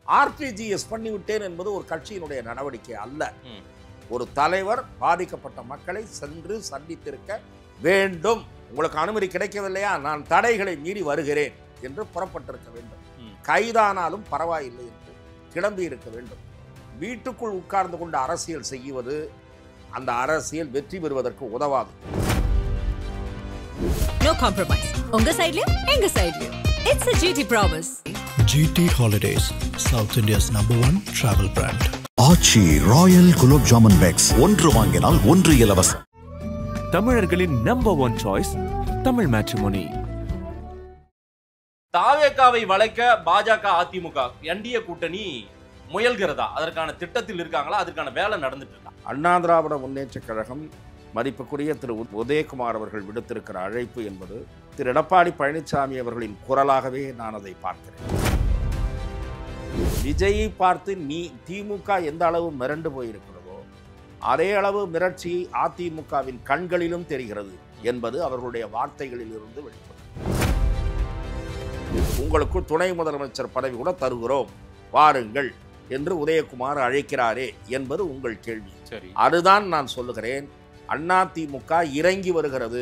RTGS பண்ணிவிட்டேன் என்பது ஒரு கட்சியினுடைய நடவடிக்கை அல்ல. ஒரு தலைவர் பாதிக்கப்பட்ட மக்களை சென்று சந்தித்திருக்க வேண்டும். உங்களுக்கு அனுமதி கிடைக்கவில்லையா, நான் தடைகளை மீறி வருகிறேன் என்று புறப்பட்டிருக்க வேண்டும். கைதானாலும் பரவாயில்லை என்று கிளம்பி இருக்க வேண்டும். வீட்டுக்குள் உட்கார்ந்து கொண்டு அரசியல் செய்வது அந்த அரசியல் வெற்றி பெறுவதற்கு உதவாது. No compromise. உங்க சைடுலயும் எங்க சைடுலயும். It's a GT promise. GT Holidays, South India's #1 travel brand. Aachi Royal gulab jamun packs, ஒன்று வாங்கினால் ஒன்று இலவசம். தமிழர்களின் #1 சாய்ஸ் தமிழ் மேட்ரிமோனி. தாவேகாவை வளைக்க பாஜக அதிமுக என்டிஏ கூட்டணி முயல்கிறதா? அதற்கான திட்டத்தில் இருக்காங்களா? அதற்கான வேலை நடந்துட்டு இருக்கா? அண்ணா திராவிட முன்னேற்ற கழகம் மதிப்புக்குரிய திரு உதயகுமார் அவர்கள் விடுத்திருக்கிற அழைப்பு என்பது திரு எடப்பாடி பழனிசாமி அவர்களின் குரலாகவே நான் அதை பார்க்கிறேன். விஜயை பார்த்து திமுக எந்த அளவு மிரண்டு போயிருக்கிறதோ அதே அளவு மிரட்சி அதிமுகவின் கண்களிலும் தெரிகிறது என்பது அவர்களுடைய வார்த்தைகளில் இருந்து வெளிப்படும். உங்களுக்கு துணை முதலமைச்சர் பதவி கூட தருகிறோம், வாருங்கள் என்று உதயகுமார் அழைக்கிறாரே என்பது உங்கள் கேள்வி. சரி, அதுதான் நான் சொல்லுகிறேன். அதிமுக இறங்கி வருகிறது,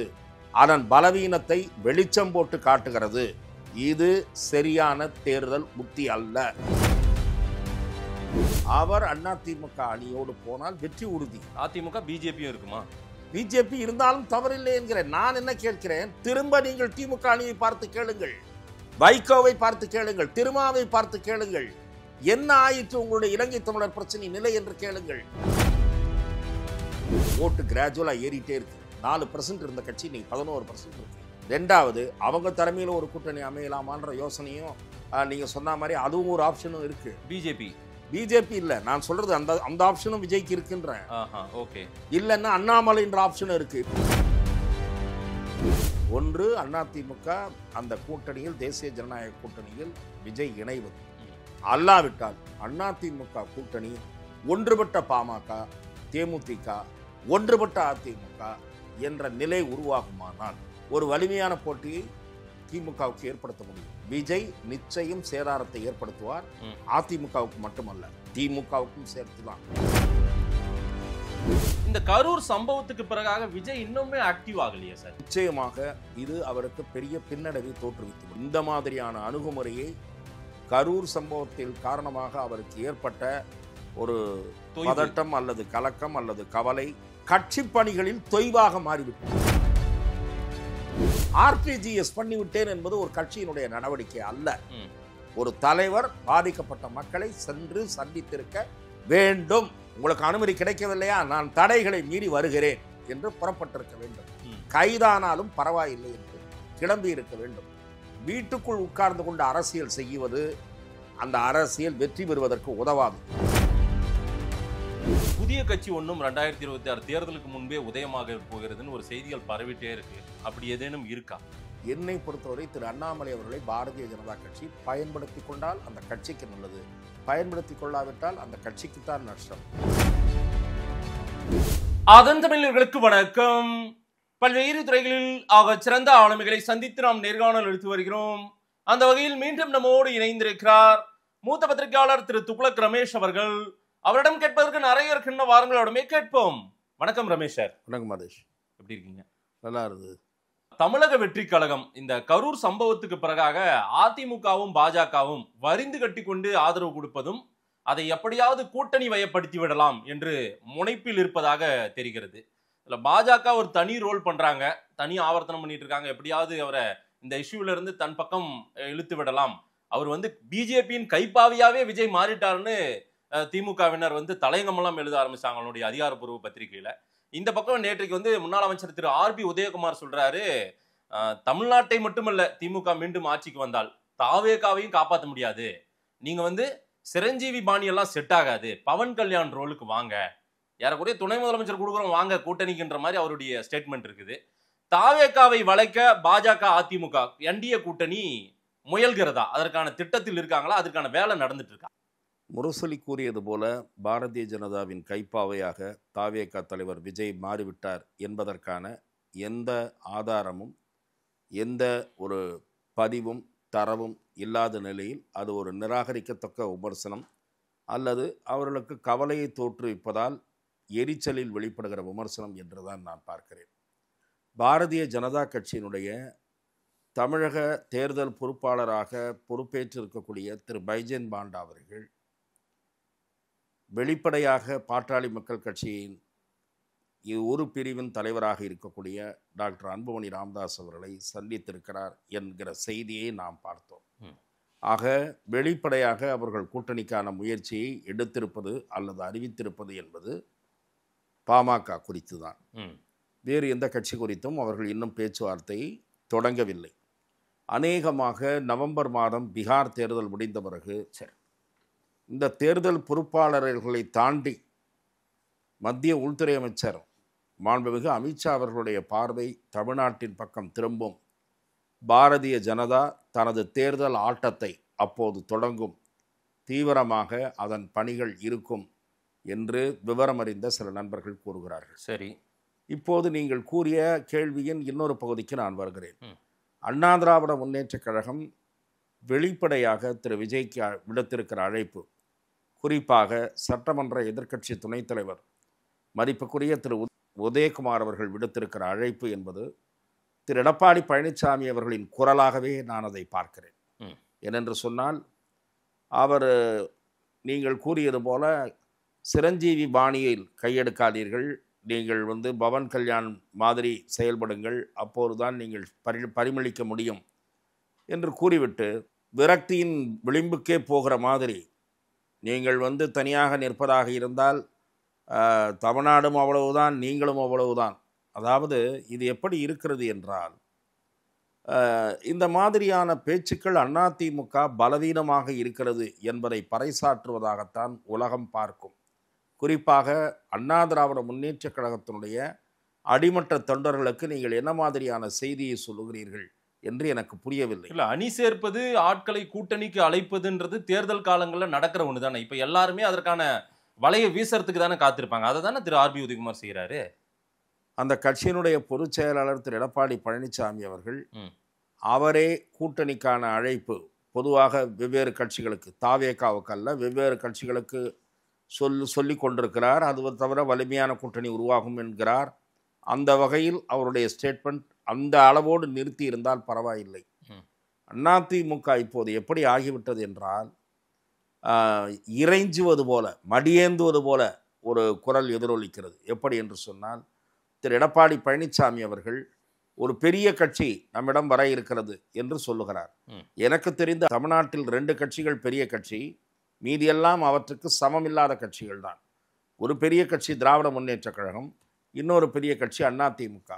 அதன் பலவீனத்தை வெளிச்சம் போட்டு காட்டுகிறது. இது சரியான தேர்தல் உத்தி அல்ல. அவர் அதிமுக அணியோடு போனால் வெற்றி உறுதி. அதிமுக பிஜேபியும் இருக்குமா? பிஜேபி இருந்தாலும் தவறில்லை என்கிறேன். நான் என்ன கேட்கிறேன், திரும்ப நீங்கள் திமுக அணியை பார்த்து கேளுங்கள், வைகோவை பார்த்து கேளுங்கள், திருமாவை பார்த்து கேளுங்கள், என்ன ஆயிற்று உங்களுடைய இலங்கை தமிழர் பிரச்சனை நிலை என்று கேளுங்கள். ஓட்டு கிராஜுவலா ஏறிட்டே இருக்கு. 4% இருந்த கட்சி நீ 11% இருக்கு. ரெண்டாவது, அவங்க தலைமையில் ஒரு கூட்டணி அமையலாமான்ற யோசனையும் நீங்க சொன்ன மாதிரி அதுவும் ஒரு ஆப்ஷனும் இருக்கு. பிஜேபி இல்ல, நான் சொல்றது அந்த ஆப்ஷனும் விஜய்க்கு இருக்குன்றேன். ஓகே, இல்லைன்னா அண்ணாமலைன்ற ஆப்ஷனும் இருக்கு. ஒன்று, அதிமுக அந்த கூட்டணியில் தேசிய ஜனநாயக கூட்டணியில் விஜய் இணைவது, அல்லாவிட்டால் அதிமுக கூட்டணி ஒன்றுபட்ட பாமக, தேமுதிக, ஒன்றுபட்ட அதிமுக என்ற நிலை உருவாகுமானால் ஒரு வலிமையான போட்டியை திமுகவுக்கு ஏற்படுத்த முடியும். விஜய் நிச்சயம் சேதாரத்தை ஏற்படுத்துவார். அதிமுகவுக்கு மட்டுமல்ல, திமுகவுக்கும் சேர்த்துதான். இந்த கரூர் சம்பவத்துக்கு பிறகாக விஜய் இன்னுமே ஆக்டிவ் ஆகலையா சார்? நிச்சயமாக இது அவருக்கு பெரிய பின்னடைவை தோற்றுவித்து. இந்த மாதிரியான அணுகுமுறையை கரூர் சம்பவத்தில் காரணமாக அவருக்கு ஏற்பட்ட ஒரு பதட்டம் அல்லது கலக்கம் அல்லது கவலை கட்சி பணிகளில் தொய்வாக மாறிவிட்டது. ஆர்டிஜிஎஸ் பண்ணிவிட்டேன் என்பது ஒரு கட்சியினுடைய நடவடிக்கை அல்ல. ஒரு தலைவர் பாதிக்கப்பட்ட மக்களை சென்று சந்தித்திருக்க வேண்டும். உங்களுக்கு அனுமதி கிடைக்கவில்லையா, நான் தடைகளை மீறி வருகிறேன் என்று புறப்பட்டிருக்க வேண்டும். கைதானாலும் பரவாயில்லை என்று கிளம்பி இருக்க வேண்டும். வீட்டுக்குள் உட்கார்ந்து கொண்டு அரசியல் செய்வது அந்த அரசியல் வெற்றி பெறுவதற்கு உதவாது. புதிய கட்சி ஒன்றும் 2026 தேர்தலுக்கு முன்பே உதயமாக போகிறதுன்னு ஒரு செய்திகள் பரவிட்டே இருக்கு. அப்படி ஏதேனும் இருக்கா? என்னை பொறுத்தவரை திரு அண்ணாமலை அவர்களை பாரதிய ஜனதா கட்சி பயன்படுத்திக் கொண்டால் அந்த கட்சிக்கு நல்லது, பயன்படுத்திக் கொள்ளாவிட்டால் அந்த கட்சிக்குத்தான் நஷ்டம். அதன் தமிழர்களுக்கு வணக்கம். பல்வேறு துறைகளில் ஆக சிறந்த ஆளுமைகளை சந்தித்து நாம் நேர்காணல் எடுத்து வருகிறோம். அந்த வகையில் மீண்டும் நம்மோடு இணைந்திருக்கிறார் மூத்த பத்திரிகையாளர் திரு துக்ளக் ரமேஷ் அவர்கள். அவரிடம் கேட்பதற்கு நிறைய இருக்கின்ற வாரங்களோடமே கேட்போம். வணக்கம் ரமேஷ் சார். வணக்கம் மதேஷ், எப்படி இருக்கீங்க? நல்லா இருக்குது. தமிழக வெற்றி கழகம் இந்த கரூர் சம்பவத்துக்கு பிறகாக அதிமுகவும் பாஜகவும் வரிந்து கட்டி கொண்டு ஆதரவு கொடுப்பதும் அதை எப்படியாவது கூட்டணி வயப்படுத்தி விடலாம் என்று முனைப்பில் இருப்பதாக தெரிகிறது. இதுல பாஜக ஒரு தனி ரோல் பண்றாங்க, தனி ஆவர்த்தனம் பண்ணிட்டு இருக்காங்க. எப்படியாவது அவரை இந்த இஷ்யூல இருந்து தன் பக்கம் இழுத்து விடலாம். அவர் பிஜேபியின் கைப்பாவியாவே விஜய் மாறிட்டாருன்னு திமுகவினர் தலையங்கமெல்லாம் எழுத ஆரம்பிச்சாங்க அவங்களுடைய அதிகாரப்பூர்வ பத்திரிகையில. இந்த பக்கம் நேற்றைக்கு முன்னாள் அமைச்சர் திரு ஆர்பி உதயகுமார் சொல்றாரு, தமிழ்நாட்டை மட்டுமல்ல, திமுக மீண்டும் ஆட்சிக்கு வந்தால் தாவேகாவையும் காப்பாற்ற முடியாது, நீங்க சிரஞ்சீவி பாணியெல்லாம் செட் ஆகாது, பவன் கல்யாண் ரோலுக்கு வாங்க, யாரக்கூடிய துணை முதலமைச்சர் கொடுக்குறோம் வாங்க கூட்டணிக்குன்ற மாதிரி அவருடைய ஸ்டேட்மெண்ட் இருக்குது. தாவேகாவை வளைக்க பாஜக அதிமுக என்டிஏ கூட்டணி முயல்கிறதா? அதற்கான திட்டத்தில் இருக்காங்களா? அதற்கான வேலை நடந்துட்டு இருக்கா? முரசொலி கூறியது போல பாரதிய ஜனதாவின் கைப்பாவையாக தாவேகா தலைவர் விஜய் மாறிவிட்டார் என்பதற்கான எந்த ஆதாரமும் எந்த ஒரு பதிவும் தரவும் இல்லாத நிலையில் அது ஒரு நிராகரிக்கத்தக்க விமர்சனம் அல்லது அவர்களுக்கு கவலையை தோற்றுவிப்பதால் எரிச்சலில் வெளிப்படுகிற விமர்சனம் என்றுதான் நான் பார்க்கிறேன். பாரதிய ஜனதா கட்சியினுடைய தமிழக தேர்தல் பொறுப்பாளராக பொறுப்பேற்றிருக்கக்கூடிய திரு பைஜெயந்த் பாண்டா அவர்கள் வெளிப்படையாக பாட்டாளி மக்கள் கட்சியின் ஒரு பிரிவின் தலைவராக இருக்கக்கூடிய டாக்டர் அன்புமணி ராமதாஸ் அவர்களை சந்தித்திருக்கிறார் என்கிற செய்தியை நாம் பார்த்தோம். ஆக வெளிப்படையாக அவர்கள் கூட்டணிக்கான முயற்சியை எடுத்திருப்பது அல்லது அறிவித்திருப்பது என்பது பாமக குறித்து தான். வேறு எந்த கட்சி குறித்தும் அவர்கள் இன்னும் பேச்சுவார்த்தையை தொடங்கவில்லை. அநேகமாக நவம்பர் மாதம் பீகார் தேர்தல் முடிந்த பிறகு இந்த தேர்தல் பொறுப்பாளர்களை தாண்டி மத்திய உள்துறை அமைச்சர் மாண்புமிகு அமித்ஷா அவர்களுடைய பார்வை தமிழ்நாட்டின் பக்கம் திரும்பும். பாரதிய ஜனதா தனது தேர்தல் ஆட்டத்தை அப்போது தொடங்கும். தீவிரமாக அதன் பணிகள் இருக்கும் என்று விவரமறிந்த சில நண்பர்கள் கூறுகிறார்கள். சரி, இப்போது நீங்கள் கூறிய கேள்வியின் இன்னொரு பகுதிக்கு நான் வருகிறேன். அண்ணா திராவிட முன்னேற்றக் கழகம் வெளிப்படையாக திரு விஜய்க்கு விடுத்திருக்கிற அழைப்பு, குறிப்பாக சட்டமன்ற எதிர்க்கட்சி துணைத் தலைவர் மதிப்புக்குரிய திரு உதயகுமார் அவர்கள் விடுத்திருக்கிற அழைப்பு என்பது திரு எடப்பாடி பழனிசாமி அவர்களின் குரலாகவே நான் அதை பார்க்கிறேன். ஏனென்று சொன்னால் அவர் நீங்கள் கூறியது போல சிரஞ்சீவி பாணியில் கையெடுக்காதீர்கள், நீங்கள் பவன் கல்யாண் மாதிரி செயல்படுங்கள், அப்போதுதான் நீங்கள் பரிமளிக்க முடியும் என்று கூறிவிட்டு விரக்தியின் விளிம்புக்கே போகிற மாதிரி நீங்கள் தனியாக நிற்பதாக இருந்தால் தமிழ்நாடும் அவ்வளவுதான், நீங்களும் அவ்வளவுதான். அதாவது இது எப்படி இருக்கிறது என்றால், இந்த மாதிரியான பேச்சுக்கள் அதிமுக பலவீனமாக இருக்கிறது என்பதை பறைசாற்றுவதாகத்தான் உலகம் பார்க்கும். குறிப்பாக அண்ணா திராவிட முன்னேற்றக் கழகத்தினுடைய அடிமட்ட தொண்டர்களுக்கு நீங்கள் என்ன மாதிரியான செய்தியை சொல்லுகிறீர்கள் என்று எனக்கு புரியவில்லை. இல்லை, அணி சேர்ப்பது, ஆட்களை கூட்டணிக்கு அழைப்பதுன்றது தேர்தல் காலங்களில் நடக்கிற ஒன்று தானே. இப்போ எல்லாருமே அதற்கான வலையை வீசறதுக்கு தானே காத்திருப்பாங்க. அதை தானே திரு ஆர்பி உதயகுமார் செய்கிறாரு. அந்த கட்சியினுடைய பொதுச் செயலாளர் திரு எடப்பாடி பழனிசாமி அவர்கள் அவரே கூட்டணிக்கான அழைப்பு பொதுவாக வெவ்வேறு கட்சிகளுக்கு, தாவேகாவுக்கு அல்ல, வெவ்வேறு கட்சிகளுக்கு சொல்லி கொண்டிருக்கிறார். அது தவிர வலிமையான கூட்டணி உருவாகும் என்கிறார். அந்த வகையில் அவருடைய ஸ்டேட்மெண்ட் அந்த அளவோடு நிறுத்தி இருந்தால் பரவாயில்லை. அதிமுக இப்போது எப்படி ஆகிவிட்டது என்றால், இறைஞ்சுவது போல, மடியேந்துவது போல ஒரு குரல் எதிரொலிக்கிறது. எப்படி என்று சொன்னால், திரு எடப்பாடி பழனிசாமி அவர்கள் ஒரு பெரிய கட்சி நம்மிடம் வர இருக்கிறது என்று சொல்லுகிறார். எனக்கு தெரிந்த தமிழ்நாட்டில் 2 கட்சிகள் பெரிய கட்சி, மீதியெல்லாம் அவற்றுக்கு சமமில்லாத கட்சிகள் தான். ஒரு பெரிய கட்சி திராவிட முன்னேற்றக் கழகம், இன்னொரு பெரிய கட்சி அதிமுக.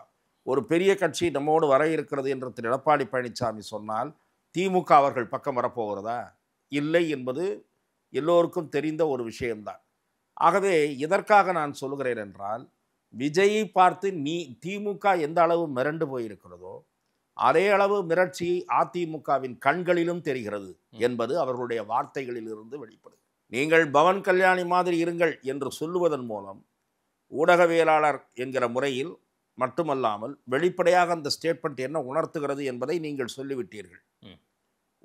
ஒரு பெரிய கட்சி நம்மோடு வர இருக்கிறது என்று திரு எடப்பாடி பழனிசாமி சொன்னால் திமுக அவர்கள் பக்கம் வரப்போகிறதா? இல்லை என்பது எல்லோருக்கும் தெரிந்த ஒரு விஷயம்தான். ஆகவே இதற்காக நான் சொல்லுகிறேன் என்றால், விஜயை பார்த்து திமுக எந்த அளவு மிரண்டு போயிருக்கிறதோ அதே அளவு மிரட்சி அதிமுகவின் கண்களிலும் தெரிகிறது என்பது அவர்களுடைய வார்த்தைகளில் இருந்து வெளிப்படுது. நீங்கள் பவன் கல்யாணி மாதிரி இருங்கள் என்று சொல்லுவதன் மூலம் ஊடகவியலாளர் என்கிற முறையில் மட்டுமல்லாமல் வெளிப்படையாக அந்த ஸ்டேட்மெண்ட் என்ன உணர்த்துகிறது என்பதை நீங்கள் சொல்லிவிட்டீர்கள்.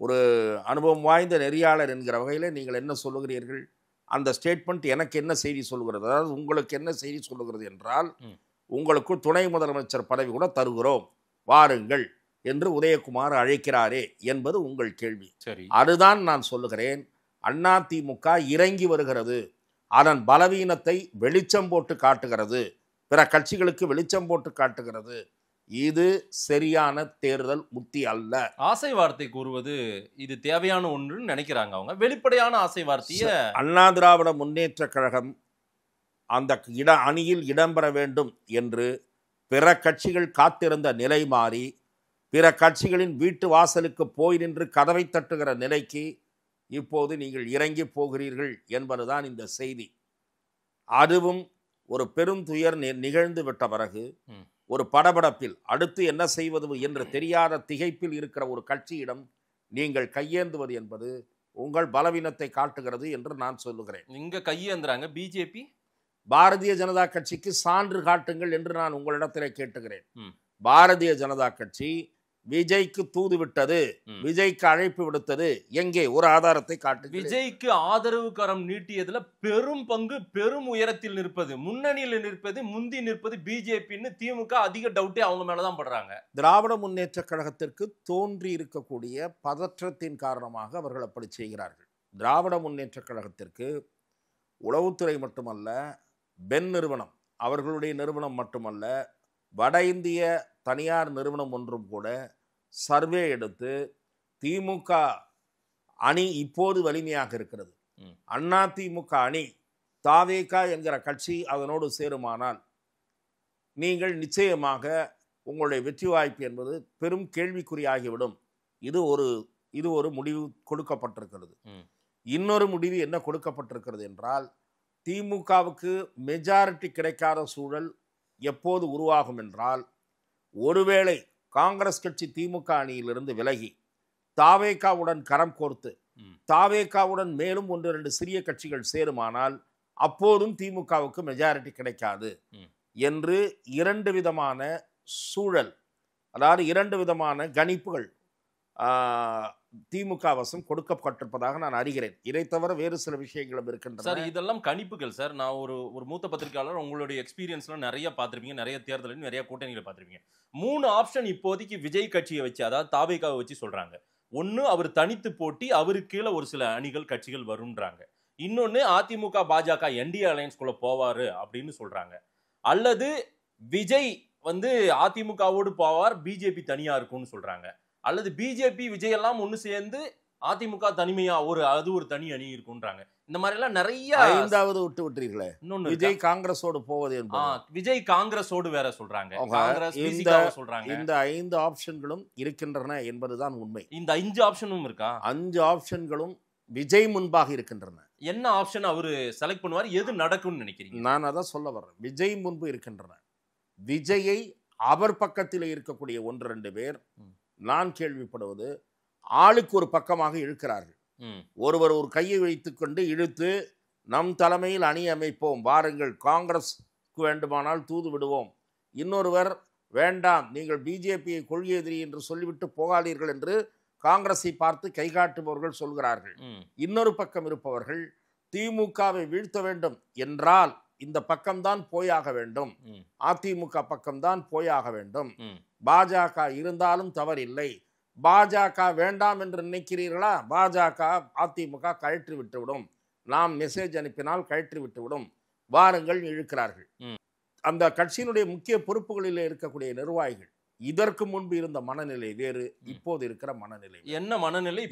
ஒரு அனுபவம் வாய்ந்த நெறியாளர் என்கிற வகையில் நீங்கள் என்ன சொல்லுகிறீர்கள்? அந்த ஸ்டேட்மெண்ட் எனக்கு என்ன செய்தி சொல்லுகிறது, அதாவது உங்களுக்கு என்ன செய்தி சொல்லுகிறது என்றால், உங்களுக்கு துணை முதலமைச்சர் பதவி கூட தருகிறோம், வாருங்கள் என்று உதயகுமார் அழைக்கிறாரே என்பது உங்கள் கேள்வி. சரி, அதுதான் நான் சொல்லுகிறேன். அதிமுக இறங்கி வருகிறது, அதன் பலவீனத்தை வெளிச்சம் போட்டு காட்டுகிறது, பிற கட்சிகளுக்கு வெளிச்சம் போட்டு காட்டுகிறது. இது சரியான தேர்தல் உத்தி அல்ல. ஆசை வார்த்தை கூறுவது இது தேவையான ஒன்றுன்னு நினைக்கிறாங்க அவங்க. வெளிப்படையான ஆசை வார்த்தையை அண்ணா திராவிட முன்னேற்ற கழகம் அந்த அணியில் இடம்பெற வேண்டும் என்று பிற கட்சிகள் காத்திருந்த நிலை மாறி, பிற கட்சிகளின் வீட்டு வாசலுக்கு போய் நின்று கதவை தட்டுகிற நிலைக்கு இப்போது நீங்கள் இறங்கி போகிறீர்கள் என்பதுதான் இந்த செய்தி. அதுவும் ஒரு பெருந்துயர் நிகழ்ந்து விட்ட பிறகு ஒரு படபடப்பில் அடுத்து என்ன செய்வது என்று தெரியாத திகைப்பில் இருக்கிற ஒரு கட்சியிடம் நீங்கள் கையேந்துவது என்பது உங்கள் பலவீனத்தை காட்டுகிறது என்று நான் சொல்லுகிறேன். இங்க கையேந்துறாங்க பிஜேபி, பாரதிய ஜனதா கட்சிக்கு சான்று காட்டுங்கள் என்று நான் உங்களிடத்திலே கேட்டுகிறேன். பாரதிய ஜனதா கட்சி விஜய்க்கு தூது விட்டது, விஜய்க்கு அழைப்பு விடுத்தது, எங்கே ஒரு ஆதாரத்தை காட்டு. விஜய்க்கு ஆதரவு கரம் நீட்டியதுல பெரும் பங்கு பெரும் உயரத்தில் நிற்பது, முன்னணியில் நிற்பது, முந்தி நிற்பது பிஜேபின்னு திமுக அதிக டவுட்டே அவங்க மேலதான் படுறாங்க. திராவிட முன்னேற்ற கழகத்திற்கு தோன்றி இருக்கக்கூடிய பதற்றத்தின் காரணமாக அவர்கள் அப்படி செய்கிறார்கள். திராவிட முன்னேற்ற கழகத்திற்கு உளவுத்துறை மட்டுமல்ல, பென் நிறுவனம் அவர்களுடைய நிறுவனம் மட்டுமல்ல, வட இந்திய தனியார் நிறுவனம் ஒன்றும் கூட சர்வே எடுத்து திமுக அணி இப்போது வலிமையாக இருக்கிறது, அண்ணா திமுக அணி தாவேக என்கிற கட்சி அதனோடு சேருமானால் நீங்கள் நிச்சயமாக உங்களுடைய வெற்றி வாய்ப்பு என்பது பெரும் கேள்விக்குறியாகிவிடும். இது ஒரு முடிவு கொடுக்கப்பட்டிருக்கிறது. இன்னொரு முடிவு என்ன கொடுக்கப்பட்டிருக்கிறது என்றால், திமுகவுக்கு மெஜாரிட்டி கிடைக்காத சூழல் எப்போது உருவாகும் என்றால், ஒருவேளை காங்கிரஸ் கட்சி திமுக அணியிலிருந்து விலகி தாவேகாவுடன் கரம் கோர்த்து தாவேகாவுடன் மேலும் 1-2 சிறிய கட்சிகள் சேருமானால் அப்போதும் திமுகவுக்கு மெஜாரிட்டி கிடைக்காது என்று 2 விதமான சூழல், அதாவது 2 விதமான கணிப்புகள் திமுக வசம் கொடுக்கப்பட்டிருப்பதாக நான் அறிகிறேன். இதை தவிர வேறு சில விஷயங்களும் இருக்கின்றன. சார், இதெல்லாம் கணிப்புகள் சார். நான் ஒரு மூத்த பத்திரிகையாளர், உங்களுடைய எக்ஸ்பீரியன்ஸ்லாம் நிறைய பார்த்துருப்பீங்க, நிறைய தேர்தலில் நிறைய கூட்டணிகளை பார்த்துருப்பீங்க. 3 ஆப்ஷன் இப்போதைக்கு விஜய் கட்சியை வச்சு, அதாவது தாவேகாவை வச்சு சொல்றாங்க. ஒன்று, அவர் தனித்து போட்டி, அவருக்கு கீழே ஒரு சில அணிகள் கட்சிகள் வரும்ன்றாங்க. இன்னொன்று, அதிமுக பாஜக என்டிஏ அலையன்ஸ்குள்ள போவாரு அப்படின்னு சொல்றாங்க. அல்லது விஜய் அதிமுகவோடு போவார், பிஜேபி தனியா இருக்கும்னு சொல்றாங்க. அல்லது பிஜேபி விஜய் எல்லாம் ஒண்ணு சேர்ந்து அதிமுக தனிமையா அது ஒரு தனி அணி இருக்குன்றாங்க. இந்த மாதிரி எல்லாம் நிறைய. 5வது விட்டுறீங்களே, விஜய் காங்கிரஸோடு போவது என்பது. விஜய் காங்கிரஸோடு வேற சொல்றாங்க, காங்கிரஸ் பிசிகாவை சொல்றாங்க. இந்த 5 ஆப்ஷன்களும் இருக்கின்றன என்பதுதான் உண்மை. இந்த 5 ஆப்ஷனும் இருக்கா? 5 ஆப்ஷன்களும் விஜய் முன்பாக இருக்கின்றன. என்ன ஆப்ஷன் அவரு செலக்ட் பண்ணுவார், எது நடக்கும்னு நினைக்கிறீங்க? நான் அதான் சொல்ல வர்றேன். விஜய் முன்பு இருக்கின்றன. விஜயை அவர் பக்கத்தில் இருக்கக்கூடிய 1-2 பேர் நான் கேள்விப்படுவது ஆளுக்கு ஒரு பக்கமாக இழுக்கிறார்கள். ஒருவர் ஒரு கையை வைத்துக்கொண்டு இழுத்து நம் தலைமையில் அணி அமைப்போம், வாருங்கள் காங்கிரஸ்க்கு வேண்டுமானால் தூது விடுவோம். இன்னொருவர் வேண்டாம், நீங்கள் பிஜேபியை கொள்கை எதிரி என்று சொல்லிவிட்டு போகாதீர்கள் என்று காங்கிரஸை பார்த்து கை காட்டுபவர்கள் சொல்கிறார்கள். இன்னொரு பக்கம் இருப்பவர்கள் திமுகவை வீழ்த்த வேண்டும் என்றால் இந்த பக்கம்தான் போயாக வேண்டும், அதிமுக பக்கம்தான் போயாக வேண்டும், பாஜக இருந்தாலும் தவறில்லை, பாஜக வேண்டாம் என்று நினைக்கிறீர்களா, பாஜக அதிமுக கழற்றி விட்டுவிடும், நாம் மெசேஜ் அனுப்பினால் கழற்றி விட்டுவிடும், வாருங்கள் இழுக்கிறார்கள். அந்த கட்சியினுடைய முக்கிய பொறுப்புகளில் இருக்கக்கூடிய நிர்வாகிகள் இதற்கு முன்பு இருந்த மனநிலை வேறு, இப்போது இருக்கிற மனநிலை என்ன மனநிலை?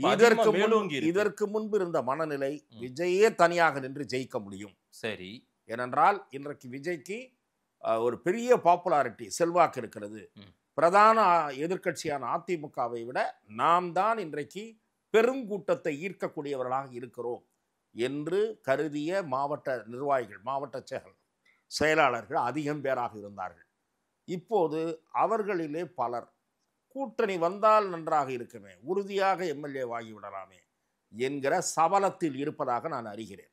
இதற்கு முன்பு இருந்த மனநிலை விஜயே தனியாக நின்று ஜெயிக்க முடியும். சரி, ஏனென்றால் இன்றைக்கு விஜய்க்கு ஒரு பெரிய பாப்புலாரிட்டி, செல்வாக்கு இருக்கிறது. பிரதான எதிர்க்கட்சியான அதிமுகவை விட நாம் தான் இன்றைக்கு பெருங்கூட்டத்தை ஈர்க்கக்கூடியவர்களாக இருக்கிறோம் என்று கருதிய மாவட்ட நிர்வாகிகள், மாவட்ட செயலாளர்கள் அதிகம் பேராக இருந்தார்கள். இப்போது அவர்களிலே பலர் கூட்டணி வந்தால் நன்றாக இருக்குமே, உறுதியாக எம்எல்ஏ வாகிவிடலாமே என்கிற சபலத்தில் இருப்பதாக நான் அறிகிறேன்.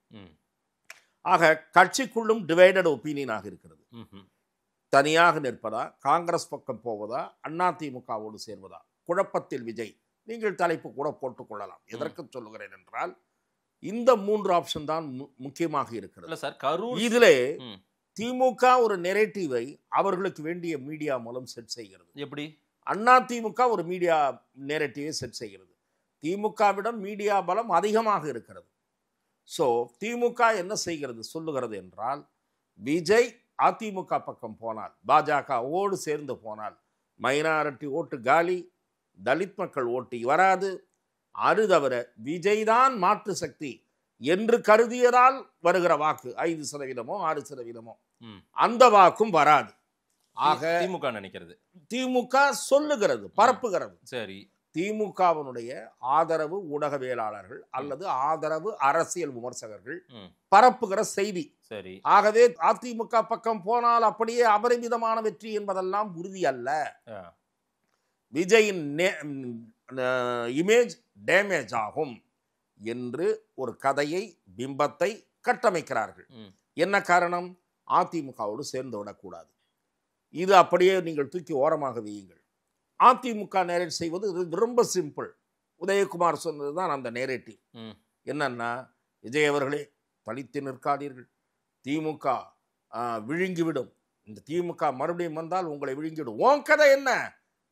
ஆக கட்சிக்குள்ளும் டிவைடட் ஒப்பீனியனாக இருக்கிறது. தனியாக நிற்பதா, காங்கிரஸ் பக்கம் போவதா, அதிமுகவோடு சேர்வதா, குழப்பத்தில் விஜய். நீங்கள் தலைப்பு கூட போட்டுக்கொள்ளலாம். எதற்கு சொல்லுகிறேன் என்றால், இந்த 3 ஆப்ஷன் தான் முக்கியமாக இருக்கிறது. இதிலே திமுக ஒரு நெரேட்டிவை அவர்களுக்கு வேண்டிய மீடியா மூலம் செட் செய்கிறது. எப்படி? அதிமுக ஒரு மீடியா நெரேட்டிவை செட் செய்கிறது. திமுகவிடம் மீடியா பலம் அதிகமாக இருக்கிறது. ஸோ திமுக என்ன செய்கிறது சொல்லுகிறது என்றால், விஜய் அதிமுக பக்கம் போனால், பாஜகவோடு சேர்ந்து போனால் மைனாரிட்டி ஓட்டு காலி, தலித் மக்கள் ஓட்டு வராது, அது தவிர விஜய் தான் மாற்று சக்தி என்று கருதியதால் வருகிற வாக்கு 5%, 6%, அந்த வாக்கும் வராது. ஆக திமுக நினைக்கிறது, திமுக சொல்லுகிறது, பரப்புகிறது. சரி, திமுகவினுடைய ஆதரவு ஊடகவியலாளர்கள் அல்லது ஆதரவு அரசியல் விமர்சகர்கள் பரப்புகிற செய்தி. சரி, ஆகவே அதிமுக பக்கம் போனால் அப்படியே அபரிமிதமான வெற்றி என்பதெல்லாம் உறுதி அல்ல. விஜயின் இமேஜ் டேமேஜ் ஆகும் என்று ஒரு கதையை, பிம்பத்தை கட்டமைக்கிறார்கள். என்ன காரணம்? அதிமுகவோடு சேர்ந்து விடக்கூடாது. இது அப்படியே நீங்கள் தூக்கி ஓரமாக வையுங்கள். அதிமுக நேரேட் செய்வது ரொம்ப சிம்பிள். உதயகுமார் சொன்னது தான் அந்த நேரேட்டிவ். என்னன்னா, விஜய் அவர்களே தனித்து நிற்காதீர்கள், திமுக விழுங்கிவிடும், இந்த திமுக மறுபடியும் வந்தால் உங்களை விழுங்கிவிடும். உன் கதை என்ன?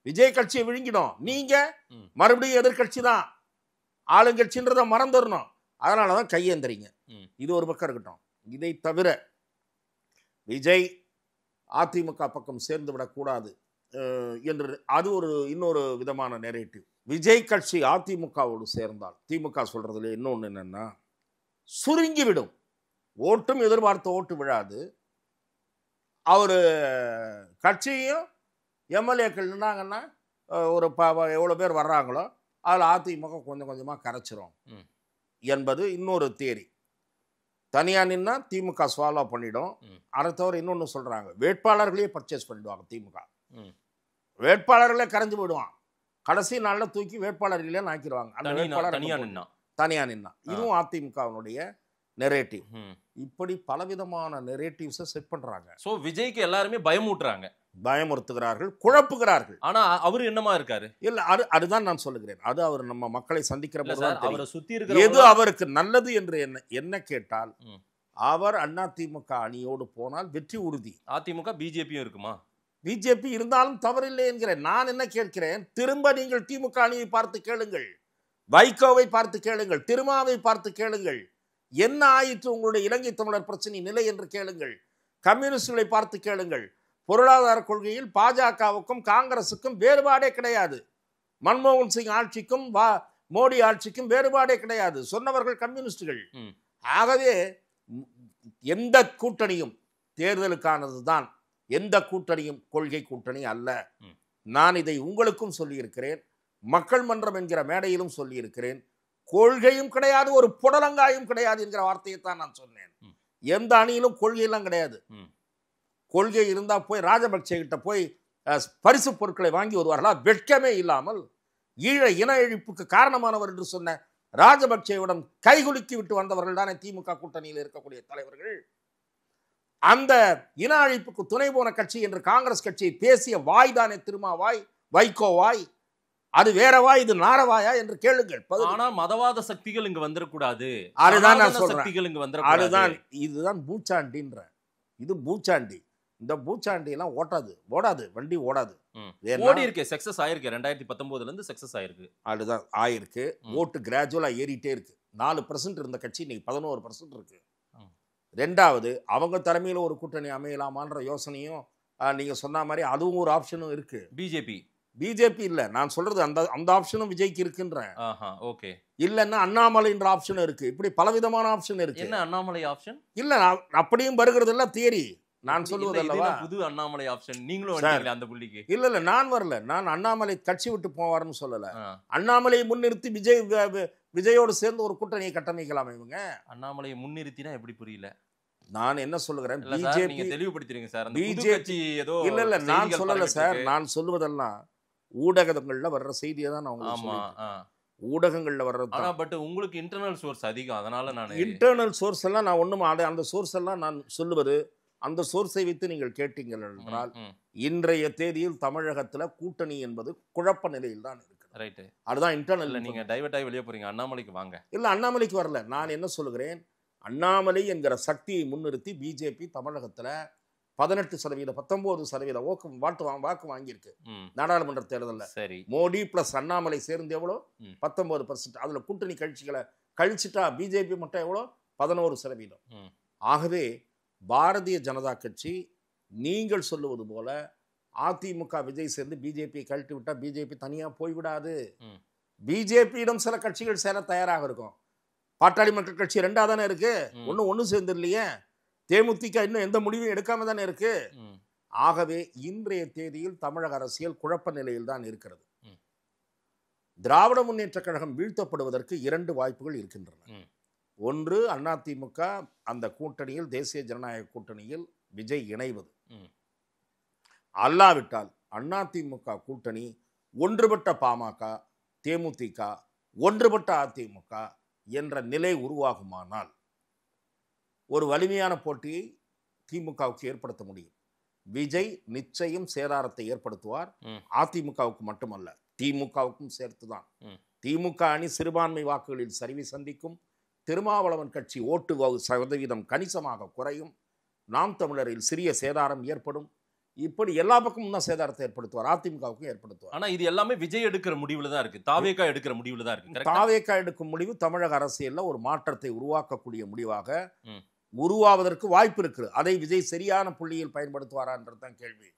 விஜய் கட்சியை விழுங்கிடும், நீங்க மறுபடியும் எதிர்கட்சி தான், ஆளுங்கட்சின்றதை மறந்துடணும். அதனால தான் கையேந்திரீங்க. இது ஒரு பக்கம் இருக்கட்டும். இதை தவிர விஜய் அதிமுக பக்கம் சேர்ந்து விடக்கூடாது என்று அது இன்னொரு விதமான நெரேட்டிவ். விஜய் கட்சி அதிமுகவோடு சேர்ந்தால் திமுக சொல்றதுல இன்னொன்று என்னன்னா, சுருங்கிவிடும். ஓட்டும் எதிர்பார்த்த ஓட்டு விழாது. அவர் கட்சியும் எம்எல்ஏக்கள் நின்னாங்கன்னா ஒரு எவ்வளோ பேர் வர்றாங்களோ அதில் அதிமுக கொஞ்சம் கொஞ்சமாக கரைச்சிரும் என்பது இன்னொரு தியரி. தனியாக நின்னா திமுக ஸ்வாலோ பண்ணிடும். அதை தவிர இன்னொன்று சொல்கிறாங்க, வேட்பாளர்களையே பர்ச்சேஸ் பண்ணிடுவாங்க திமுக. வேட்பாளர்களே கரைஞ்சு போயிடுவான். கடைசி நாளில் தூக்கி வேட்பாளர்களே நாக்கிடுவாங்க. அந்த வேட்பாளர் தனியாக நின்னா. இதுவும் அதிமுகவினுடைய நெரேட்டிவ். இப்படி பலவிதமான நெரேட்டிவ்ஸை செட் பண்றாங்க. சோ விஜய்க்கு எல்லாருமே பயமுறுத்துறாங்க, பயமுறுத்துகிறார்கள், குழப்புகிறார்கள். ஆனா அவர் என்னமா இருக்காரு? இல்ல, அதுதான் நான் சொல்லுகிறேன். அது அவர் நம்ம மக்களை சந்திக்கிற போது அவரை சுத்தி இருக்கிற எது அவருக்கு நல்லது என்று என்ன கேட்டால், அவர் அதிமுக அணியோடு போனால் வெற்றி உறுதி. அதிமுக பிஜேபியும் இருக்குமா? பிஜேபி இருந்தாலும் தவறில்லை என்கிறேன். நான் என்ன கேட்கிறேன், திரும்ப நீங்கள் திமுக அணியை பார்த்து கேளுங்கள், வைகோவை பார்த்து கேளுங்கள், திருமாவை பார்த்து கேளுங்கள், என்ன ஆயிற்று உங்களுடைய இலங்கை தமிழர் பிரச்சனை நிலை என்று கேளுங்கள், கம்யூனிஸ்டுகளை பார்த்து கேளுங்கள். பொருளாதார கொள்கையில் பாஜகவுக்கும் காங்கிரசுக்கும் வேறுபாடே கிடையாது. மன்மோகன் சிங் ஆட்சிக்கும் மோடி ஆட்சிக்கும் வேறுபாடே கிடையாது. சொன்னவர்கள் கம்யூனிஸ்டுகள். ஆகவே எந்த கூட்டணியும் தேர்தலுக்கானது தான், எந்த கூட்டணியும் கொள்கை கூட்டணி அல்ல. நான் இதை உங்களுக்கும் சொல்லியிருக்கிறேன், மக்கள் மன்றம் என்கிற மேடையிலும் சொல்லியிருக்கிறேன். கொள்கையும் கிடையாது, ஒரு புடலங்காயும் கிடையாது என்கிற வார்த்தையை தான் நான் சொன்னேன். எந்த அணியிலும் கொள்கையெல்லாம் கிடையாது. கொள்கை இருந்தா போய் ராஜபக்சே கிட்ட போய் பரிசு பொருட்களை வாங்கி வருவார்களா? வெட்கமே இல்லாமல் ஈழ இன அழிப்புக்கு காரணமானவர் என்று சொன்ன ராஜபக்சேவிடம் கைகுலுக்கி விட்டு வந்தவர்கள் தானே திமுக கூட்டணியில் இருக்கக்கூடிய தலைவர்கள். அந்த இன அழிப்புக்கு துணை போன கட்சி என்று காங்கிரஸ் கட்சியை பேசிய வாய் தானே திருமாவாய், வைகோ வாய். அது வேறவா, இது நாரவாயா என்று கேளுங்கள். ஆனா மதவாத சக்திகள் இங்கு வந்துடக்கூடாது. அதுதான் நான் சொல்றேன். சக்திகள் இங்கு வந்துடக்கூடாது. அதுதான், இதுதான் பூச்சாண்டின்ற. இது பூச்சாண்டி. இந்த பூச்சாண்டி எல்லாம் ஓடாது, வண்டி ஓடாது. ஓடி இருக்கு, சக்சஸ் ஆயிருக்கு. 2019 இருந்து சக்சஸ் ஆயிருக்கு. அதுதான் ஆயிருக்கு. ஓட்டு கிராஜுவலா ஏறிட்டே இருக்கு. 4% இருந்த கட்சி இன்னைக்கு 11% இருக்கு. ரெண்டாவது, அவங்க தலைமையில ஒரு கூட்டணி அமையலாமான்ற யோசனையும் நீங்க சொன்ன மாதிரி அதுவும் ஒரு ஆப்ஷனும் இருக்கு. பிஜேபி இல்ல, நான் சொல்றது அந்த ஆப்ஷனும் விஜய்க்கு இருக்குன்றேன். ஓகே. இல்லன்னா அண்ணாமலைன்ற ஆப்ஷன் இருக்கு. இப்படி பலவிதமான ஆப்ஷன் இருக்கு. என்ன அண்ணாமலை ஆப்ஷன்? இல்ல, அப்படியும் வருகிறது இல்ல தியரி. நான் சொல்லுவது அல்லவா புது அண்ணாமலை ஆப்ஷன். நீங்களும் வரீங்களா அந்த புள்ளிக்கு? இல்ல, நான் வரல. நான் அண்ணாமலை கட்சி விட்டு போவார்னு சொல்லல. அண்ணாமலையை முன்னிறுத்தி விஜயோடு சேர்ந்து ஒரு கூட்டணியை கட்டமைக்கலாம். இவங்க அண்ணாமலையை முன்னிறுத்தினா எப்படி புரியல? நான் என்ன சொல்லுகிறேன், பிஜேபி தெளிவுபடுத்துறீங்க சார். அந்த பிஜேபி ஏதோ இல்ல நான் சொல்லல சார். நான் சொல்லுவதெல்லாம் ஊடகங்கள்ல வர்ற செய்தியை தான் நான் உங்களுக்கு சொல்றேன். ஊடகங்கள்ல வர்றது தான். பட் உங்களுக்கு இன்டர்னல் சோர்ஸ் அதிகம். அதனால நான் இன்டர்னல் சோர்ஸ் எல்லாம் நான் ஒண்ணும் அந்த சோர்ஸ் எல்லாம் நான் சொல்லுவது, அந்த சோர்ஸை வைத்து நீங்கள் கேட்டீங்கள் என்றால், இன்றைய தேதியில் தமிழகத்துல கூட்டணி என்பது குழப்ப நிலையில் தான் இருக்கு. ரைட். அதுதான் இன்டர்னல். நீங்க டைவர்ட் ஆகி வெளியே போறீங்க. அண்ணாமலைக்கு வாங்க. இல்ல, அண்ணாமலைக்கு வரல. நான் என்ன சொல்லுகிறேன், அண்ணாமலை என்கிற சக்தியை முன்னிறுத்தி பிஜேபி தமிழகத்துல 18% 19% வாக்கு வாங்கியிருக்கு நாடாளுமன்ற தேர்தலில். மோடி பிளஸ் அண்ணாமலை சேர்ந்து எவ்வளோ? 19%. அதுல கூட்டணி கட்சிகளை கழிச்சுட்டா பிஜேபி மட்டும் எவ்வளோ? 11%. ஆகவே பாரதிய ஜனதா கட்சி நீங்கள் சொல்லுவது போல அதிமுக விஜய் சேர்ந்து பிஜேபி கழட்டி விட்டா பிஜேபி தனியா போய்விடாது. பிஜேபியிடம் சில கட்சிகள் சேர தயாராக இருக்கும். பாட்டாளி மக்கள் கட்சி 2ஆ தானே இருக்கு, ஒன்னும் சேர்ந்து இல்லையே. தேமுதிக இன்னும் எந்த முடிவும் எடுக்காம தானே இருக்கு. ஆகவே இன்றைய தேதியில் தமிழக அரசியல் குழப்ப நிலையில் தான் இருக்கிறது. திராவிட முன்னேற்ற கழகம் வீழ்த்தப்படுவதற்கு 2 வாய்ப்புகள் இருக்கின்றன. ஒன்று, அதிமுக அந்த கூட்டணியில், தேசிய ஜனநாயக கூட்டணியில் விஜய் இணைவது. அல்லாவிட்டால் அதிமுக கூட்டணி ஒன்றுபட்ட பாமக, தேமுதிக, ஒன்றுபட்ட அதிமுக என்ற நிலை உருவாகுமானால் ஒரு வலிமையான போட்டியை திமுகவுக்கு ஏற்படுத்த முடியும். விஜய் நிச்சயம் சேதாரத்தை ஏற்படுத்துவார். அதிமுகவுக்கு மட்டுமல்ல, திமுகவுக்கும் சேர்த்துதான். திமுக அணி சிறுபான்மை வாக்குகளில் சரிவை சந்திக்கும். திருமாவளவன் கட்சி ஓட்டு சதவீதம் கணிசமாக குறையும். நாம் தமிழரில் சிறிய சேதாரம் ஏற்படும். இப்படி எல்லா பக்கமும் தான் சேதாரத்தை ஏற்படுத்துவார். அதிமுகவுக்கும் ஏற்படுத்துவார். ஆனா இது எல்லாமே விஜய் எடுக்கிற முடிவுல தான் இருக்கு. தாவேகா எடுக்கிற முடிவுல தான் இருக்கு. தாவேகா எடுக்கும் முடிவு தமிழக அரசியல்ல ஒரு மாற்றத்தை உருவாக்கக்கூடிய முடிவாக உருவாவதற்கு வாய்ப்பு இருக்கு. அதை விஜய் சரியான புள்ளியில் பயன்படுத்துவாரான்றதுதான் கேள்வி.